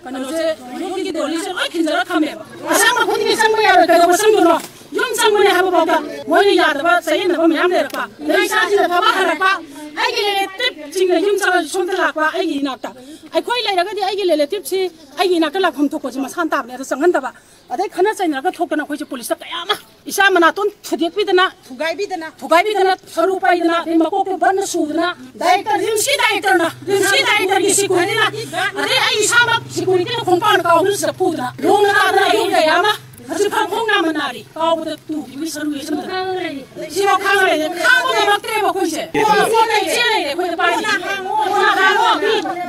ꯀꯩꯅꯣꯁꯦ ꯌꯨꯝꯒꯤ ꯗꯣꯂꯤꯁꯦ ꯂꯣꯏ ꯈꯤꯟꯖꯔ ꯊꯝꯃꯦꯕ ꯑꯁꯪꯕ ꯈꯨꯗꯤꯡꯒꯤ ꯆꯪꯕ ꯌꯥꯔꯣꯏ ꯀꯩꯗꯧꯕ ꯆꯪꯗꯣꯏꯅꯣ ꯌꯨꯝ ꯆꯪꯕꯅꯦ ꯍꯥꯏꯕ ꯐꯥꯎꯗ ꯃꯣꯏꯅ ꯌꯥꯗꯕ ꯆꯌꯦꯠꯅꯕ ꯃꯌꯥꯝ ꯂꯩꯔꯛꯄ ꯏꯆꯥꯁꯤꯅ ꯊꯕꯛ ꯍꯜꯂꯛꯄ ꯑꯩꯒꯤ ꯔꯤꯂꯦꯇꯤꯚꯁꯤꯡꯅ ꯌꯨꯝ ꯆꯪꯉꯁꯨ ꯁꯣꯝꯗ ꯂꯥꯛꯄ ꯑꯩꯒꯤ ꯏꯅꯥꯛꯇ ꯑꯩꯈꯣꯏ ꯂꯩꯔꯒꯗꯤ ꯑꯩꯒꯤ ꯔꯤꯂꯦꯇꯤꯚꯁꯤ ꯑꯩꯒꯤ ꯏꯅꯥꯛꯇ ꯂꯥꯛꯐꯝ ꯊꯣꯛꯄꯁꯤ ꯃꯁꯥꯅ ꯇꯥꯕꯅꯦ ꯑꯗꯣ ꯆꯪꯍꯟꯗꯕ ꯑꯗꯩ ꯈꯟꯅ ꯆꯩꯅꯔꯒ ꯊꯣꯛꯇꯅ ꯑꯩꯈꯣꯏꯁꯦ ꯄꯨꯂꯤꯁꯇ ꯀꯌꯥ ꯑꯃ ꯏꯆꯥ ꯃꯅꯥꯇꯣꯟ ꯊꯨꯗꯦꯛꯄꯤꯗꯅ ꯊꯨꯒꯥꯏꯕꯤꯗꯅ ꯁꯔꯨ ꯄꯥꯏꯗꯅ ꯃꯀꯣꯛꯇ ꯕꯟꯅ ꯁꯨꯗꯅ ꯔꯤꯝꯁꯀꯤ ꯁꯦꯀꯨꯔꯤꯇꯤꯅ ꯑꯗꯩ ꯑꯩ ꯏꯁꯥꯃꯛ ꯁꯦꯀꯨꯔꯤꯇꯤꯅ ꯈꯣꯡꯄꯥꯛꯅ ꯀꯥꯎꯗꯅ ꯁꯤꯗ ꯄꯨꯗꯅ ꯂꯣꯡꯅ ꯇꯥꯗꯅ ꯑꯩ ꯀꯌꯥ ꯑꯃ ꯍꯧꯖꯤꯛꯐꯥꯎ ꯈꯣꯡ ꯅꯥꯝꯃ ꯅꯥꯔꯤ ꯀꯥꯎꯕꯗ ꯇꯨꯈꯤꯕꯒꯤ ꯁꯔꯨ ꯌꯦꯠꯁꯟꯕꯗ ꯁꯤꯐꯥꯎ ꯈꯥꯡꯉ ꯂꯩꯔꯦ ꯈꯥꯡꯕ ꯉꯝꯃꯛꯇ꯭ꯔꯦꯕ ꯑꯩꯈꯣꯏꯁꯦ ꯐꯣꯟ ꯂꯩ ꯆꯦ ꯂꯩꯔꯦ ꯑꯩꯈꯣꯏꯗ ꯄꯥꯏꯔꯤꯁꯦ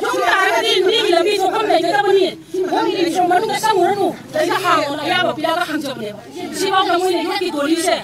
ꯌꯨꯝ ꯇꯥꯔꯒꯗꯤ ꯃꯤꯒꯤ ꯂꯝꯕꯤ ꯊꯣꯛꯐꯝ ꯂꯩꯒꯗꯕꯅꯤ ꯅꯪꯒꯤ ꯃꯅꯨꯡꯗ ꯆꯪꯉꯨꯔꯅꯨ ꯂꯩꯗ ꯍꯥꯡꯉꯣꯅ ꯑꯌꯥꯕ ꯄꯤꯔꯒ ꯍꯥꯡꯖꯕꯅꯦꯕ ꯁꯤꯐꯥꯎꯗ ꯃꯣꯏꯅ ꯌꯣꯠꯀꯤ ꯗꯣꯂꯤꯁꯦ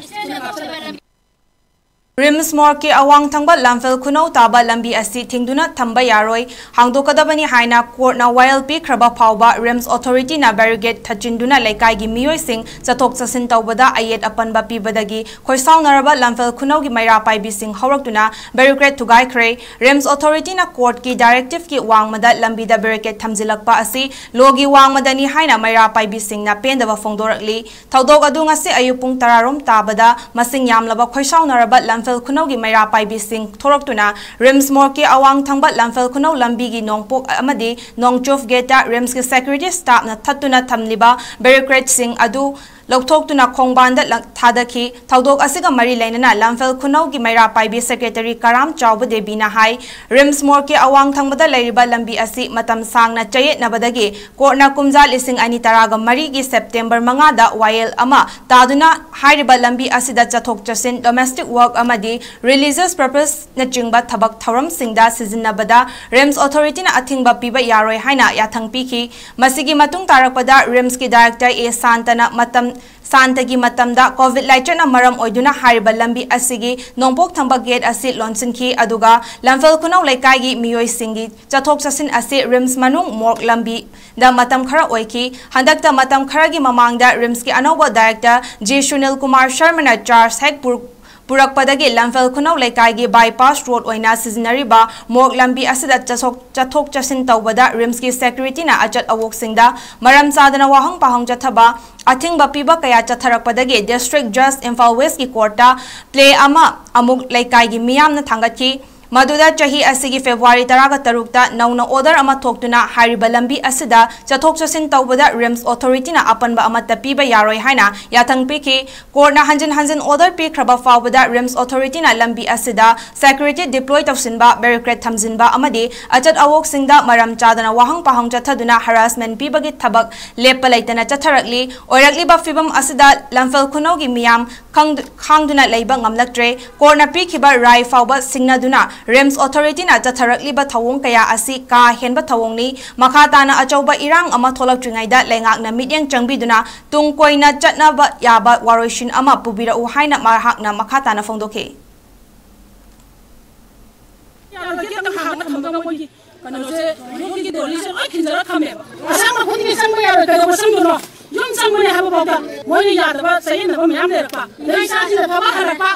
ꯔꯤꯝꯁ ꯃꯣꯔꯛꯀꯤ ꯑꯋꯥꯡ ꯊꯪꯕ ꯂꯝꯐꯦꯜ ꯈꯨꯅꯧ ꯇꯥꯕ ꯂꯝꯕꯤ ꯑꯁꯤ ꯊꯤꯡꯗꯨꯅ ꯊꯝꯕ ꯌꯥꯔꯣꯏ ꯍꯥꯡꯗꯣꯛꯀꯗꯕꯅꯤ ꯍꯥꯏꯅ ꯀꯣꯔꯠꯅ ꯋꯥꯌꯦꯜ ꯄꯤꯈ꯭ꯔꯕ ꯐꯥꯎꯕ ꯔꯤꯝꯁ ꯑꯣꯊꯣꯔꯤꯇꯤꯅ ꯕꯦꯔꯤꯒꯦꯗ ꯊꯠꯆꯤꯟꯗꯨꯅ ꯂꯩꯀꯥꯏꯒꯤ ꯃꯤꯑꯣꯏꯁꯤꯡ ꯆꯠꯊꯣꯛ ꯆꯠꯁꯤꯟ ꯇꯧꯕꯗ ꯑꯌꯦꯠ ꯑꯄꯟꯕ ꯄꯤꯕꯗꯒꯤ ꯈꯣꯏꯁꯥꯎꯅꯔꯕ ꯂꯝꯐꯦꯜ ꯈꯨꯅꯧꯒꯤ ꯃꯩꯔꯥ ꯄꯥꯏꯕꯤꯁꯤꯡ ꯍꯧꯔꯛꯇꯨꯅ ꯕꯦꯔꯤꯒꯦꯗ ꯊꯨꯒꯥꯏꯈ꯭ꯔꯦ ꯔꯤꯝꯁ ꯑꯣꯊꯣꯔꯤꯇꯤꯅ ꯀꯣꯔꯠꯀꯤ ꯗꯥꯏꯔꯦꯛꯇꯤꯚꯀꯤ ꯋꯥꯡꯃꯗ ꯂꯝꯕꯤꯗ ꯕꯦꯔꯤꯒꯦꯗ ꯊꯝꯖꯤꯜꯂꯛꯄ ꯑꯁꯤ ꯂꯣꯒꯤ ꯋꯥꯡꯃꯗꯅꯤ ꯍꯥꯏꯅ ꯃꯩꯔꯥ ꯄꯥꯏꯕꯤꯁꯤꯡꯅ ꯄꯦꯟꯗꯕ ꯐꯣꯡꯗꯣꯔꯛꯂꯤ ꯊꯧꯗꯣꯛ ꯑꯗꯨ ꯉꯁꯤ ꯑꯌꯨꯛ ꯄꯨꯡ 10 ꯔꯣꯝ ꯇꯥꯕꯗ ꯃꯁꯤꯡ ꯌꯥꯝꯂꯕ ꯈꯣꯏꯁꯥꯎꯅꯔꯕ ꯂꯝꯐꯦꯜ ꯈꯨꯅꯧꯒꯤ ꯃꯩꯔꯥ ꯄꯥꯏꯕꯤꯁꯤꯡ ꯊꯣꯔꯛꯇꯨꯅ ꯔꯤꯝꯁ ꯃꯣꯔꯛꯀꯤ ꯑꯋꯥꯡ ꯊꯪꯕ ꯂꯝꯐꯦꯜ ꯈꯨꯅꯧ ꯂꯝꯕꯤꯒꯤ ꯅꯣꯡꯄꯣꯛ ꯑꯃꯗꯤ ꯅꯣꯡꯆꯨꯞ ꯒꯦꯠꯇ ꯔꯤꯝꯁꯀꯤ ꯁꯦꯀ꯭ꯌꯨꯔꯤꯇꯤ ꯁ꯭ꯇꯥꯐꯅ ꯊꯠꯇꯨꯅ ꯊꯝꯂꯤꯕ ꯕꯦꯔꯤꯀꯦꯗꯁꯤꯡ ꯑꯗꯨ ꯂꯧꯊꯣꯛꯇꯨꯅ ꯈꯣꯡꯕꯥꯟꯗ ꯊꯥꯗꯈꯤ ꯊꯧꯗꯣꯛ ꯑꯁꯤꯒ ꯃꯔꯤ ꯂꯩꯅꯅ ꯂꯝꯐꯦꯜ ꯈꯨꯅꯧꯒꯤ ꯃꯩꯔꯥ ꯄꯥꯏꯕꯤ ꯁꯦꯀ꯭ꯔꯦꯇꯔꯤ ꯀꯔꯥꯝ ꯆꯥꯎꯕ ꯗꯦꯕꯤꯅ ꯍꯥꯏ ꯔꯤꯝꯁ ꯃꯣꯔꯛꯀꯤ ꯑꯋꯥꯡ ꯊꯪꯕꯗ ꯂꯩꯔꯤꯕ ꯂꯝꯕꯤ ꯑꯁꯤ ꯃꯇꯝ ꯁꯥꯡꯅ ꯆꯌꯦꯠꯅꯕꯗꯒꯤ ꯀꯣꯔꯠꯅ ꯀꯨꯝꯖꯥ 2013ꯒꯤ ꯁꯦꯞꯇꯦꯝꯕꯔ 5ꯗ ꯋꯥꯌꯦꯜ ꯑꯃ ꯇꯥꯗꯨꯅ ꯍꯥꯏꯔꯤꯕ ꯂꯝꯕꯤ ꯑꯁꯤꯗ ꯆꯠꯊꯣꯛ ꯆꯠꯁꯤꯟ ꯗꯣꯃꯦꯁꯇꯤꯛ ꯋꯔꯛ ꯑꯃꯗꯤ ꯔꯤꯂꯤꯖꯤꯌꯁ ꯄꯔꯄꯁꯅꯆꯤꯡꯕ ꯊꯕꯛ ꯊꯧꯔꯝꯁꯤꯡꯗ ꯁꯤꯖꯤꯟꯅꯕꯗ ꯔꯤꯝꯁ ꯑꯣꯊꯣꯔꯤꯇꯤꯅ ꯑꯊꯤꯡꯕ ꯄꯤꯕ ꯌꯥꯔꯣꯏ ꯍꯥꯏꯅ ꯌꯥꯊꯪ ꯄꯤꯈꯤ ꯃꯁꯤꯒꯤ ꯃꯇꯨꯡ ꯇꯥꯔꯛꯄꯗ ꯔꯤꯝꯁꯀꯤ ꯗꯥꯏꯔꯦꯛꯇꯔ ꯑꯦ ꯁꯥꯟꯇꯒꯤ ꯃꯇꯝꯗ ꯀꯣꯚꯤꯗ ꯂꯥꯏꯆꯠꯅ ꯃꯔꯝ ꯑꯣꯏꯗꯨꯅ ꯍꯥꯏꯔꯤꯕ ꯂꯝꯕꯤ ꯑꯁꯤꯒꯤ ꯅꯣꯡꯄꯣꯛ ꯊꯪꯕ ꯒꯦꯠ ꯑꯁꯤ ꯂꯣꯟꯁꯤꯟꯈꯤ ꯑꯗꯨꯒ ꯂꯝꯐꯦꯜ ꯈꯨꯅꯧ ꯂꯩꯀꯥꯏꯒꯤ ꯃꯤꯑꯣꯏꯁꯤꯡꯒꯤ ꯆꯠꯊꯣꯛ ꯆꯠꯁꯤꯟ ꯑꯁꯤ ꯔꯤꯝꯁ ꯃꯅꯨꯡ ꯃꯣꯔꯛ ꯂꯝꯕꯤꯗ ꯃꯇꯝ ꯈꯔ ꯑꯣꯏꯈꯤ ꯍꯟꯗꯛꯇ ꯃꯇꯝ ꯈꯔꯒꯤ ꯃꯃꯥꯡꯗ ꯔꯤꯝꯁꯀꯤ ꯑꯅꯧꯕ ꯗꯥꯏꯔꯦꯛꯇꯔ ꯖꯤ ꯁꯨꯅꯤꯜ ꯀꯨꯃꯥꯔ ꯁꯔꯃꯅ ꯆꯥꯔꯖ ꯍꯦꯛ ꯄꯨꯔꯛꯄꯗꯒꯤ ꯂꯝꯐꯦꯜ ꯈꯨꯅꯧ ꯂꯩꯀꯥꯏꯒꯤ ꯕꯥꯏꯄꯥꯁ ꯔꯣꯗ ꯑꯣꯏꯅ ꯁꯤꯖꯤꯟꯅꯔꯤꯕ ꯃꯣꯔꯛ ꯂꯝꯕꯤ ꯑꯁꯤꯗ ꯆꯠꯊꯣꯛ ꯆꯠꯁꯤꯟ ꯇꯧꯕꯗ ꯔꯤꯝꯁꯀꯤ ꯁꯦꯀ꯭ꯌꯨꯔꯤꯇꯤꯅ ꯑꯆꯠ ꯑꯋꯣꯛꯁꯤꯡꯗ ꯃꯔꯝ ꯆꯥꯗꯅ ꯋꯥꯍꯪ ꯄꯥꯎꯍꯪ ꯆꯠꯊꯕ ꯑꯊꯤꯡꯕ ꯄꯤꯕ ꯀꯌꯥ ꯆꯠꯊꯔꯛꯄꯗꯒꯤ ꯗꯤꯁꯇ꯭ꯔꯤꯛ ꯖꯁ ꯏꯝꯐꯥꯜ ꯋꯦꯁꯀꯤ ꯀꯣꯔꯠꯇ ꯄ꯭ꯂꯦ ꯑꯃ ꯑꯃꯨꯛ ꯂꯩꯀꯥꯏꯒꯤ ꯃꯤꯌꯥꯝꯅ ꯊꯥꯡꯒꯠꯈꯤ ꯃꯗꯨꯗ ꯆꯍꯤ ꯑꯁꯤꯒꯤ ꯐꯦꯕ꯭ꯔꯨꯋꯥꯔꯤ 13ꯇ ꯅꯧꯅ ꯑꯣꯔꯗꯔ ꯑꯃ ꯊꯣꯛꯇꯨꯅ ꯍꯥꯏꯔꯤꯕ ꯂꯝꯕꯤ ꯑꯁꯤꯗ ꯆꯠꯊꯣꯛ ꯆꯠꯁꯤꯟ ꯇꯧꯕꯗ ꯔꯤꯝꯁ ꯑꯣꯊꯣꯔꯤꯇꯤꯅ ꯑꯄꯟꯕ ꯑꯃꯠꯇ ꯄꯤꯕ ꯌꯥꯔꯣꯏ ꯍꯥꯏꯅ ꯌꯥꯊꯪ ꯄꯤꯈꯤ ꯀꯣꯔꯠꯅ ꯍꯟꯖꯤꯟ ꯍꯟꯖꯤꯟ ꯑꯣꯔꯗꯔ ꯄꯤꯈ꯭ꯔꯕ ꯐꯥꯎꯕꯗ ꯔꯤꯝꯁ ꯑꯣꯊꯣꯔꯤꯇꯤꯅ ꯂꯝꯕꯤ ꯑꯁꯤꯗ ꯁꯦꯀ꯭ꯌꯨꯔꯤꯇꯤ ꯗꯤꯄ꯭ꯂꯣꯏ ꯇꯧꯁꯤꯟꯕ ꯕꯦꯔꯤꯀꯦꯗ ꯊꯝꯖꯤꯟꯕ ꯑꯃꯗꯤ ꯑꯆꯠ ꯑꯋꯣꯛꯁꯤꯡꯗ ꯃꯔꯝ ꯆꯥꯗꯅ ꯋꯥꯍꯪ ꯄꯥꯎꯍꯪ ꯆꯠꯊꯗꯨꯅ ꯍꯔꯥꯁꯃꯦꯟ ꯄꯤꯕꯒꯤ ꯊꯕꯛ ꯂꯦꯞꯄ ꯂꯩꯇꯅ ꯆꯠꯊꯔꯛꯂꯤ ꯑꯣꯏꯔꯛꯂꯤꯕ ꯐꯤꯚꯝ ꯑꯁꯤꯗ ꯂꯝꯐꯦꯜ ꯈꯨꯅꯧꯒꯤ ꯃꯤꯌꯥꯝ ꯈꯥꯡꯗꯨꯅ ꯂꯩꯕ ꯉꯝꯂꯛꯇ꯭ꯔꯦ ꯀꯣꯔꯠꯅ ꯄꯤꯈꯤꯕ ꯔꯥꯏ ꯐꯥꯎꯕ ꯁꯤꯡꯅꯗꯨꯅ ꯔꯤꯝꯁ ꯑꯣꯊꯣꯔꯤꯇꯤꯅ ꯆꯠꯊꯔꯛꯂꯤꯕ ꯊꯧꯑꯣꯡ ꯀꯌꯥ ꯑꯁꯤ ꯀꯥ ꯍꯦꯟꯕ ꯊꯧꯑꯣꯡꯅꯤ ꯃꯈꯥ ꯇꯥꯅ ꯑꯆꯧꯕ ꯏꯔꯥꯡ ꯑꯃ ꯊꯣꯛꯂꯛꯇ꯭ꯔꯤꯉꯩꯗ ꯂꯩꯉꯥꯛꯅ ꯃꯤꯠꯌꯦꯡ ꯆꯪꯕꯤꯗꯨꯅ ꯇꯨꯡ ꯀꯣꯏꯅ ꯆꯠꯅꯕ ꯌꯥꯕ ꯋꯥꯔꯣꯏꯁꯤꯟ ꯑꯃ ꯄꯨꯕꯤꯔꯛꯎ ꯍꯥꯏꯅ ꯃꯍꯥꯛꯅ ꯃꯈꯥ ꯇꯥꯅ ꯐꯣꯡꯗꯣꯛꯈꯤ ꯌꯨꯝ ꯆꯪꯕꯅꯦ ꯍꯥꯏꯕ ꯐꯥꯎꯗ ꯃꯣꯏꯅ ꯌꯥꯗꯕ ꯆꯌꯦꯠꯅꯕ ꯃꯌꯥꯝ ꯂꯩꯔꯛꯄ ꯏꯆꯥꯁꯤꯅ ꯊꯕꯛ ꯍꯜꯂꯛꯄ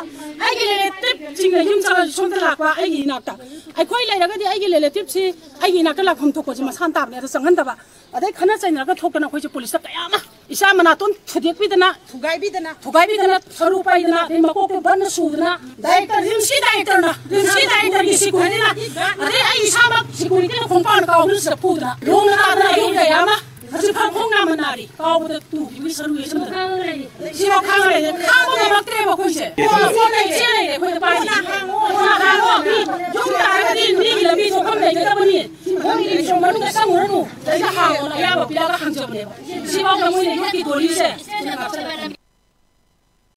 ꯑꯩꯒꯤ ꯔꯤꯂꯦꯇꯤꯚꯁꯤꯡꯅ ꯌꯨꯝ ꯆꯪꯉꯁꯨ ꯁꯣꯝꯗ ꯂꯥꯛꯄ ꯑꯩꯒꯤ ꯏꯅꯥꯛꯇ ꯑꯩꯈꯣꯏ ꯂꯩꯔꯒꯗꯤ ꯑꯩꯒꯤ ꯔꯤꯂꯦꯇꯤꯚꯁꯤ ꯑꯩꯒꯤ ꯏꯅꯥꯛꯇ ꯂꯥꯛꯐꯝ ꯊꯣꯛꯄꯁꯤ ꯃꯁꯥꯅ ꯇꯥꯕꯅꯦ ꯑꯗꯣ ꯆꯪꯍꯟꯗꯕ ꯑꯗꯩ ꯈꯟꯅ ꯆꯩꯅꯔꯒ ꯊꯣꯛꯇꯅ ꯑꯩꯈꯣꯏꯁꯦ ꯄꯨꯂꯤꯁꯇ ꯀꯌꯥ ꯑꯃ ꯏꯆꯥ ꯃꯅꯥꯇꯣꯟ ꯊꯨꯗꯦꯛꯄꯤꯗꯅ ꯊꯨꯒꯥꯏꯕꯤꯗꯅ ꯁꯔꯨ ꯄꯥꯏꯗꯅ ꯃꯀꯣꯛꯇ ꯕꯟꯅ ꯁꯨꯗꯅ ꯔꯤꯝꯁꯀꯤ ꯗꯥꯏꯔꯦꯛꯇꯔꯒꯤ ꯁꯦꯀ꯭ꯌꯨꯔꯤꯇꯤꯅ ꯑꯗꯩ ꯑꯩ ꯏꯁꯥꯃꯛ ꯁꯦꯀ꯭ꯌꯨꯔꯤꯇꯤꯅ ꯈꯣꯡꯄꯥꯛꯅ ꯀꯥꯎꯗꯅ ꯁꯤꯗ ꯄꯨꯗꯅ ꯂꯣꯡꯅ ꯇꯥꯗꯅ ꯑꯩ ꯀꯌꯥ ꯑꯃ ꯍꯧꯖꯤꯛꯐꯥꯎ ꯈꯣꯡ ꯅꯥꯝꯃ ꯅꯥꯔꯤ ꯀꯥꯎꯕꯗ ꯇꯨꯈꯤꯕꯒꯤ ꯁꯔꯨ ꯌꯦꯠꯁꯟꯕꯗ ꯁꯤꯐꯥꯎ ꯈꯥꯡꯉ ꯂꯩꯔꯦ ꯈꯥꯡꯕ ꯉꯝꯃꯛꯇ꯭ꯔꯦꯕ ꯑꯩꯈꯣꯏꯁꯦ ꯐꯣꯟ ꯂꯩ ꯆꯦ ꯂꯩꯔꯦ ꯑꯩꯈꯣꯏꯗ ꯄꯥꯏꯔꯤꯁꯦ ꯌꯨꯝ ꯇꯥꯔꯒꯗꯤ ꯃꯤꯒꯤ ꯂꯝꯕꯤ ꯊꯣꯛꯐꯝ ꯂꯩꯒꯗꯕꯅꯤ ꯅꯪꯒꯤ ꯃꯅꯨꯡꯗ ꯆꯪꯉꯨꯔꯅꯨ ꯂꯩꯗ ꯍꯥꯡꯉꯣꯅ ꯑꯌꯥꯕ ꯄꯤꯔꯒ ꯍꯥꯡꯖꯕꯅꯦꯕ ꯁꯤꯐꯥꯎꯗ ꯃꯣꯏꯅ ꯌꯣꯠꯀꯤ ꯗꯣꯂꯤꯁꯦ